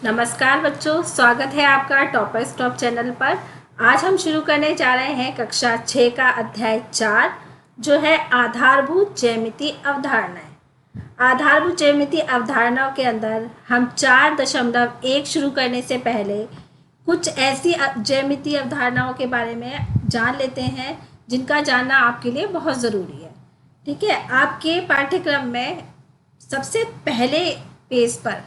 नमस्कार बच्चों, स्वागत है आपका टॉपर स्टॉप चैनल पर। आज हम शुरू करने जा रहे हैं कक्षा 6 का अध्याय 4 जो है आधारभूत ज्यामितीय अवधारणाएं। आधारभूत ज्यामितीय अवधारणाओं के अंदर हम 4.1 शुरू करने से पहले कुछ ऐसी ज्यामितीय अवधारणाओं के बारे में जान लेते हैं जिनका जानना आपके लिए बहुत ज़रूरी है। ठीक है, आपके पाठ्यक्रम में सबसे पहले पेज पर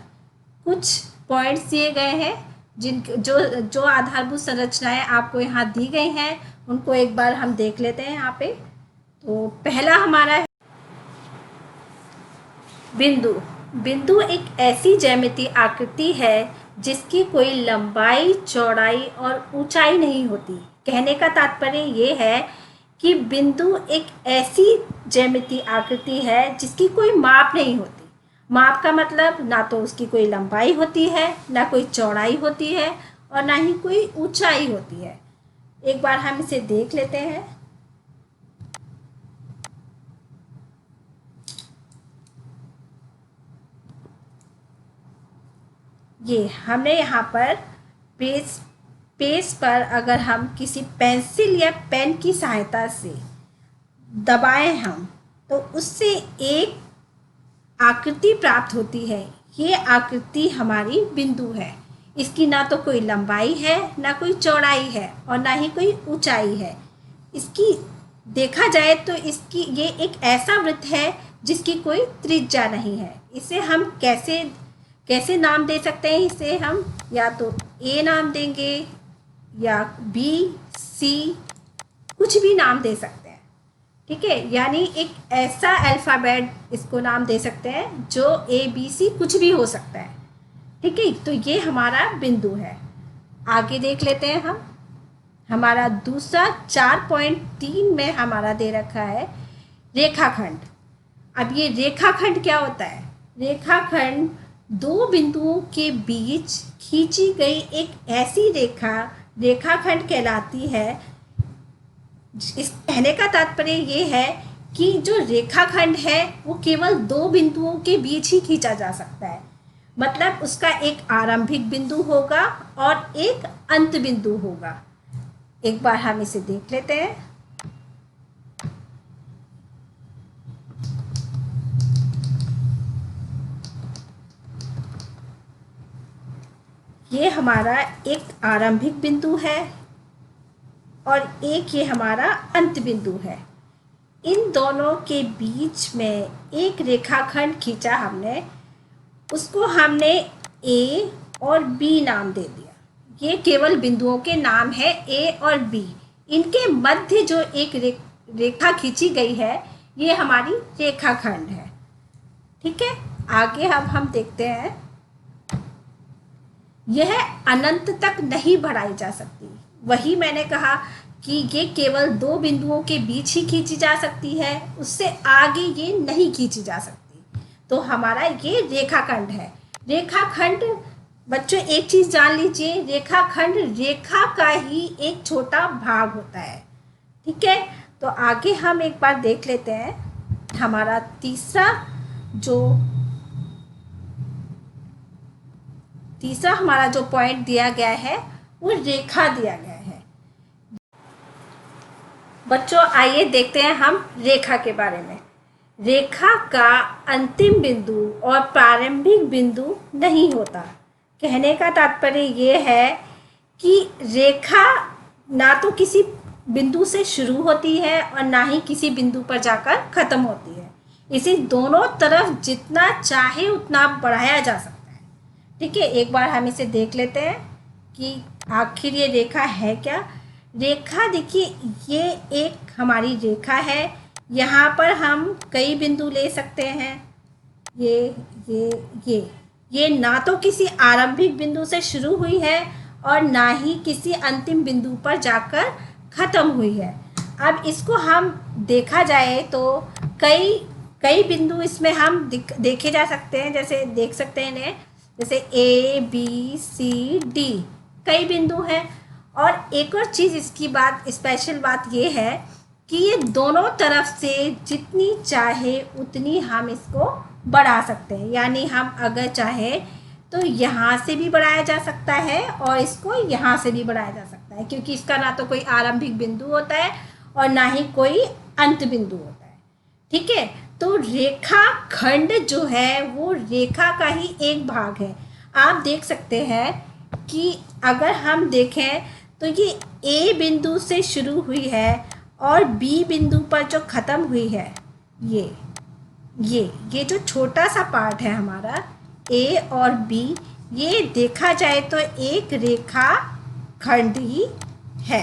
कुछ पॉइंट्स दिए गए हैं जिन जो आधारभूत संरचनाएं आपको यहाँ दी गई हैं उनको एक बार हम देख लेते हैं। यहाँ पे तो पहला हमारा है बिंदु। बिंदु एक ऐसी ज्यामितीय आकृति है जिसकी कोई लंबाई, चौड़ाई और ऊंचाई नहीं होती। कहने का तात्पर्य ये है कि बिंदु एक ऐसी ज्यामितीय आकृति है जिसकी कोई माप नहीं होती। माप का मतलब ना तो उसकी कोई लंबाई होती है, ना कोई चौड़ाई होती है और ना ही कोई ऊंचाई होती है। एक बार हम इसे देख लेते हैं। ये हमने यहाँ पर पेज पर अगर हम किसी पेंसिल या पेन की सहायता से दबाएं हम तो उससे एक आकृति प्राप्त होती है। ये आकृति हमारी बिंदु है। इसकी ना तो कोई लंबाई है, ना कोई चौड़ाई है और ना ही कोई ऊंचाई है। इसकी देखा जाए तो इसकी ये एक ऐसा वृत्त है जिसकी कोई त्रिज्या नहीं है। इसे हम कैसे नाम दे सकते हैं? इसे हम या तो ए नाम देंगे या बी, सी, कुछ भी नाम दे सकते हैं। ठीक है, यानी एक ऐसा अल्फ़ाबेट इसको नाम दे सकते हैं जो ABC कुछ भी हो सकता है। ठीक है, तो ये हमारा बिंदु है। आगे देख लेते हैं हम। हमारा दूसरा 4.3 में हमारा दे रखा है रेखाखंड। अब ये रेखाखंड क्या होता है? रेखाखंड दो बिंदुओं के बीच खींची गई एक ऐसी रेखाखंड कहलाती है। इस कहने का तात्पर्य ये है कि जो रेखाखंड है वो केवल दो बिंदुओं के बीच ही खींचा जा सकता है। मतलब उसका एक आरंभिक बिंदु होगा और एक अंत बिंदु होगा। एक बार हम इसे देख लेते हैं। ये हमारा एक आरंभिक बिंदु है और एक ये हमारा अंत बिंदु है। इन दोनों के बीच में एक रेखाखंड खींचा हमने, उसको हमने ए और बी नाम दे दिया। ये केवल बिंदुओं के नाम है ए और बी। इनके मध्य जो एक रेखा खींची गई है ये हमारी रेखाखंड है। ठीक है, आगे अब हम देखते हैं। यह अनंत तक नहीं बढ़ाई जा सकती। वही मैंने कहा कि ये केवल दो बिंदुओं के बीच ही खींची जा सकती है, उससे आगे ये नहीं खींची जा सकती। तो हमारा ये रेखाखंड है। रेखाखंड बच्चों एक चीज़ जान लीजिए, रेखाखंड रेखा का ही एक छोटा भाग होता है। ठीक है, तो आगे हम एक बार देख लेते हैं। हमारा तीसरा हमारा जो पॉइंट दिया गया है वो रेखा दिया गया है। बच्चों आइए देखते हैं हम रेखा के बारे में। रेखा का अंतिम बिंदु और प्रारंभिक बिंदु नहीं होता। कहने का तात्पर्य ये है कि रेखा ना तो किसी बिंदु से शुरू होती है और ना ही किसी बिंदु पर जाकर ख़त्म होती है। इसे दोनों तरफ जितना चाहे उतना बढ़ाया जा सकता है। ठीक है, एक बार हम इसे देख लेते हैं कि आखिर ये रेखा है क्या। रेखा देखिए, ये एक हमारी रेखा है। यहाँ पर हम कई बिंदु ले सकते हैं। ये ना तो किसी आरंभिक बिंदु से शुरू हुई है और ना ही किसी अंतिम बिंदु पर जाकर ख़त्म हुई है। अब इसको हम देखा जाए तो कई बिंदु इसमें हम देखे जा सकते हैं। जैसे देख सकते हैं इन्हें, जैसे ABCD कई बिंदु हैं। और एक और चीज़ इसकी स्पेशल बात ये है कि ये दोनों तरफ से जितनी चाहे उतनी हम इसको बढ़ा सकते हैं। यानी हम अगर चाहे तो यहाँ से भी बढ़ाया जा सकता है और इसको यहाँ से भी बढ़ाया जा सकता है, क्योंकि इसका ना तो कोई आरंभिक बिंदु होता है और ना ही कोई अंत बिंदु होता है। ठीक है, तो रेखा खंड जो है वो रेखा का ही एक भाग है। आप देख सकते हैं कि अगर हम देखें तो ये ए बिंदु से शुरू हुई है और बी बिंदु पर जो ख़त्म हुई है, ये जो छोटा सा पार्ट है हमारा ए और बी, ये देखा जाए तो एक रेखा खंड ही है।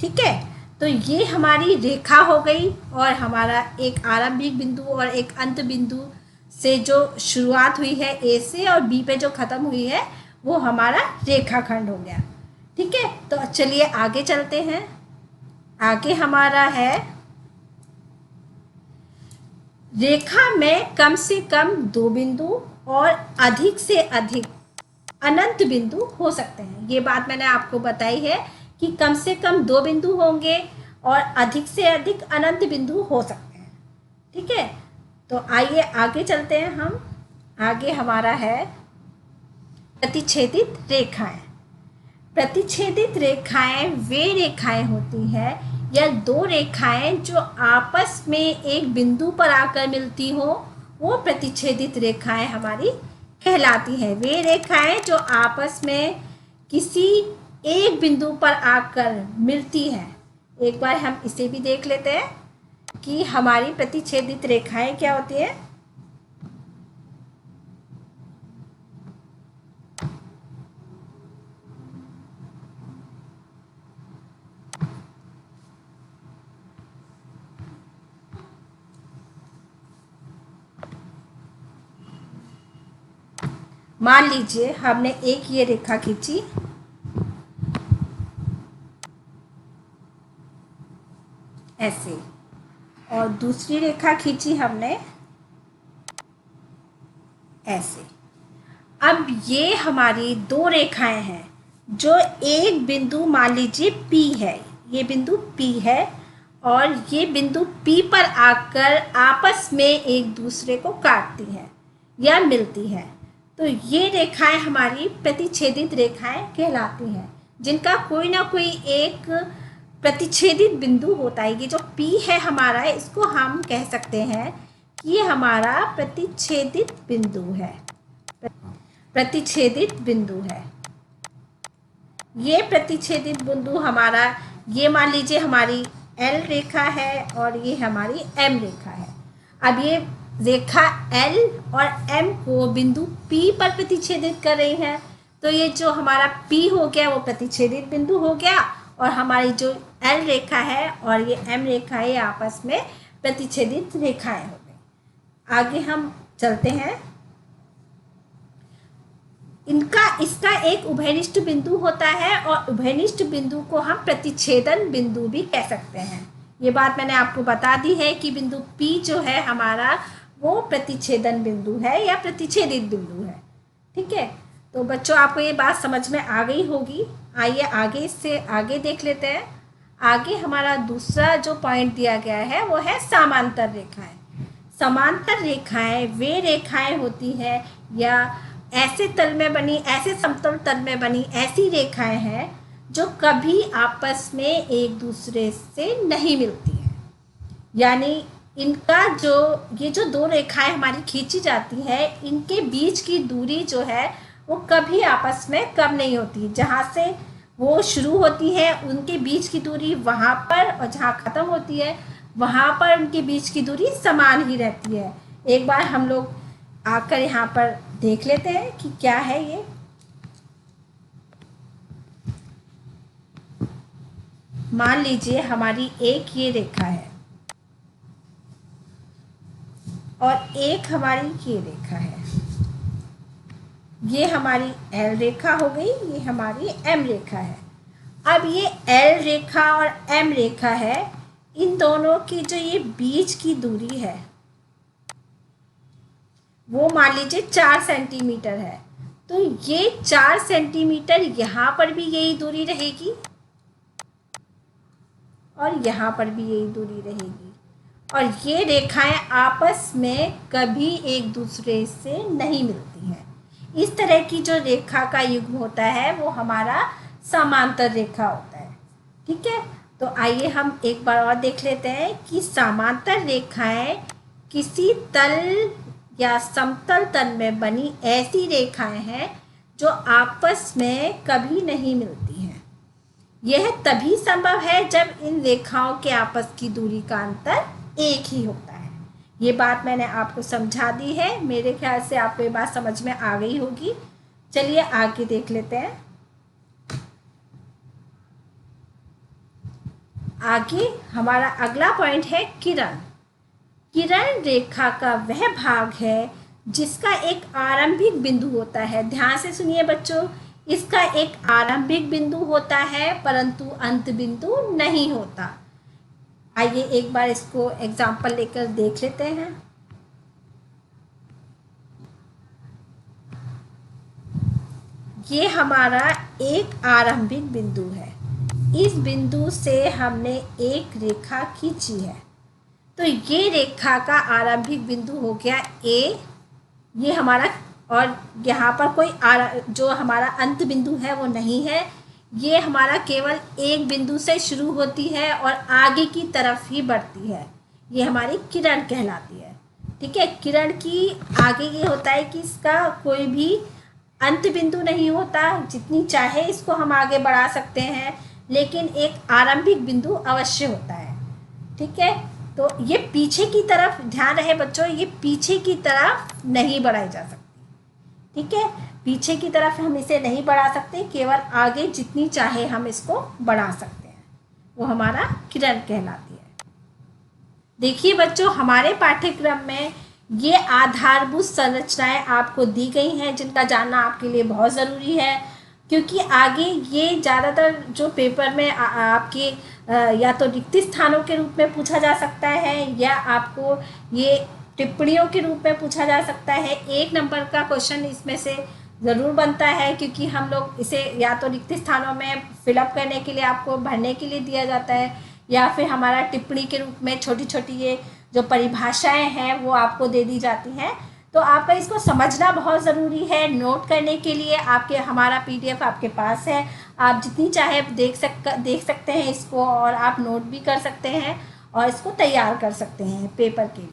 ठीक है, तो ये हमारी रेखा हो गई और हमारा एक आरंभिक बिंदु और एक अंत बिंदु से जो शुरुआत हुई है ए से और बी पे जो ख़त्म हुई है वो हमारा रेखाखंड हो गया। ठीक है, तो चलिए आगे चलते हैं। आगे हमारा है रेखा में कम से कम 2 बिंदु और अधिक से अधिक अनंत बिंदु हो सकते हैं। ये बात मैंने आपको बताई है कि कम से कम 2 बिंदु होंगे और अधिक से अधिक अनंत बिंदु हो सकते हैं। ठीक है, तो आइए आगे चलते हैं हम। आगे हमारा है प्रतिच्छेदित रेखाएं। प्रतिच्छेदित रेखाएं वे रेखाएं होती हैं या 2 रेखाएं जो आपस में एक बिंदु पर आकर मिलती हो, वो प्रतिच्छेदित रेखाएं हमारी कहलाती हैं। वे रेखाएं जो आपस में किसी एक बिंदु पर आकर मिलती हैं। एक बार हम इसे भी देख लेते हैं कि हमारी प्रतिच्छेदित रेखाएं क्या होती हैं। मान लीजिए हमने एक ये रेखा खींची, ऐसे, और दूसरी रेखा खींची हमने ऐसे। अब ये हमारी 2 रेखाएं हैं जो एक बिंदु मान लीजिए P है, ये बिंदु P है और ये बिंदु P पर आकर आपस में एक दूसरे को काटती हैं या मिलती हैं। तो ये रेखाएं हमारी प्रतिच्छेदित रेखाएं कहलाती हैं, जिनका कोई ना कोई एक प्रतिच्छेदित बिंदु होता है। ये जो P है हमारा, इसको हम कह सकते हैं कि ये हमारा प्रतिच्छेदित बिंदु है। प्रतिच्छेदित बिंदु है ये प्रतिच्छेदित बिंदु हमारा, ये मान लीजिए हमारी L रेखा है और ये हमारी M रेखा है। अब ये रेखा L और M को बिंदु P पर प्रतिच्छेदित कर रही है, तो ये जो हमारा P हो गया वो प्रतिच्छेदित बिंदु हो गया और हमारी जो L रेखा है और ये M रेखा है, ये आपस में प्रतिच्छेदित रेखाएं हो गई। आगे हम चलते हैं। इसका एक उभयनिष्ठ बिंदु होता है और उभयनिष्ठ बिंदु को हम प्रतिच्छेदन बिंदु भी कह सकते हैं। ये बात मैंने आपको बता दी है कि बिंदु P जो है हमारा वो प्रतिच्छेदन बिंदु है या प्रतिच्छेदित बिंदु है। ठीक है, तो बच्चों आपको ये बात समझ में आ गई होगी। आइए आगे इससे आगे देख लेते हैं। आगे हमारा दूसरा जो पॉइंट दिया गया है वो है समांतर रेखाएं। समांतर रेखाएं वे रेखाएं होती है या ऐसे तल में बनी, ऐसे समतल तल में बनी ऐसी रेखाएं हैं जो कभी आपस में एक दूसरे से नहीं मिलती हैं। यानी इनका ये जो 2 रेखाएं हमारी खींची जाती है, इनके बीच की दूरी जो है वो कभी आपस में कम नहीं होती। जहाँ से वो शुरू होती है उनके बीच की दूरी वहाँ पर, और जहाँ ख़त्म होती है वहाँ पर उनके बीच की दूरी समान ही रहती है। एक बार हम लोग आकर यहाँ पर देख लेते हैं कि क्या है ये। मान लीजिए हमारी एक ये रेखा है और एक हमारी ये रेखा है। ये हमारी L रेखा हो गई, ये हमारी M रेखा है। अब ये L रेखा और M रेखा है, इन दोनों की जो ये बीच की दूरी है वो मान लीजिए 4 सेंटीमीटर है। तो ये 4 सेंटीमीटर यहाँ पर भी यही दूरी रहेगी और यहाँ पर भी यही दूरी रहेगी, और ये रेखाएं आपस में कभी एक दूसरे से नहीं मिलती हैं। इस तरह की जो रेखा का युग्म होता है वो हमारा समांतर रेखा होता है। ठीक है, तो आइए हम एक बार और देख लेते हैं कि समांतर रेखाएं किसी तल या समतल तल में बनी ऐसी रेखाएं हैं जो आपस में कभी नहीं मिलती हैं। यह तभी संभव है जब इन रेखाओं के आपस की दूरी का अंतर एक ही होता है। ये बात मैंने आपको समझा दी है, मेरे ख्याल से आपको ये बात समझ में आ गई होगी। चलिए आगे देख लेते हैं। आगे हमारा अगला पॉइंट है किरण। किरण रेखा का वह भाग है जिसका एक आरंभिक बिंदु होता है। ध्यान से सुनिए बच्चों, इसका एक आरंभिक बिंदु होता है परंतु अंत बिंदु नहीं होता। आइए एक बार इसको एग्जाम्पल लेकर देख लेते हैं। ये हमारा एक आरंभिक बिंदु है। इस बिंदु से हमने एक रेखा खींची है, तो ये रेखा का आरंभिक बिंदु हो गया ए, ये हमारा, और यहाँ पर कोई जो हमारा अंत बिंदु है वो नहीं है। ये हमारा केवल एक बिंदु से शुरू होती है और आगे की तरफ ही बढ़ती है। ये हमारी किरण कहलाती है। ठीक है, किरण की आगे ये होता है कि इसका कोई भी अंत बिंदु नहीं होता, जितनी चाहे इसको हम आगे बढ़ा सकते हैं, लेकिन एक आरंभिक बिंदु अवश्य होता है। ठीक है, तो ये पीछे की तरफ, ध्यान रहे बच्चों, ये पीछे की तरफ नहीं बढ़ाई जा सकती। ठीक है, पीछे की तरफ हम इसे नहीं बढ़ा सकते, केवल आगे जितनी चाहे हम इसको बढ़ा सकते हैं, वो हमारा किरण कहलाती है। देखिए बच्चों, हमारे पाठ्यक्रम में ये आधारभूत संरचनाएं आपको दी गई हैं जिनका जानना आपके लिए बहुत ज़रूरी है, क्योंकि आगे ये ज़्यादातर जो पेपर में आपके या तो रिक्त स्थानों के रूप में पूछा जा सकता है या आपको ये टिप्पणियों के रूप में पूछा जा सकता है। 1 नंबर का क्वेश्चन इसमें से ज़रूर बनता है, क्योंकि हम लोग इसे या तो रिक्त स्थानों में फिलअप करने के लिए, आपको भरने के लिए दिया जाता है, या फिर हमारा टिप्पणी के रूप में छोटी छोटी ये जो परिभाषाएं हैं वो आपको दे दी जाती हैं। तो आपका इसको समझना बहुत ज़रूरी है। नोट करने के लिए आपके हमारा PDF आपके पास है, आप जितनी चाहे देख सकते हैं इसको, और आप नोट भी कर सकते हैं और इसको तैयार कर सकते हैं पेपर के लिए।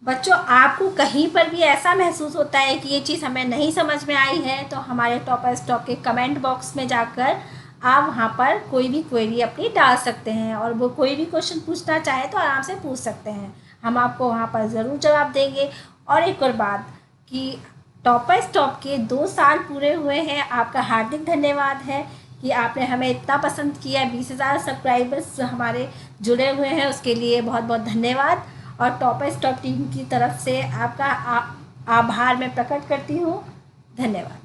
बच्चों, आपको कहीं पर भी ऐसा महसूस होता है कि ये चीज़ हमें नहीं समझ में आई है, तो हमारे टॉपर स्टॉक के कमेंट बॉक्स में जाकर आप वहाँ पर कोई भी क्वेरी अपनी डाल सकते हैं, और वो कोई भी क्वेश्चन पूछना चाहे तो आराम से पूछ सकते हैं, हम आपको वहाँ पर ज़रूर जवाब देंगे। और एक और बात कि टॉपर स्टॉप के 2 साल पूरे हुए हैं, आपका हार्दिक धन्यवाद है कि आपने हमें इतना पसंद किया। 20,000 सब्सक्राइबर्स हमारे जुड़े हुए हैं, उसके लिए बहुत बहुत धन्यवाद। और टॉपर स्टॉप टीम की तरफ से आपका आभार मैं प्रकट करती हूँ। धन्यवाद।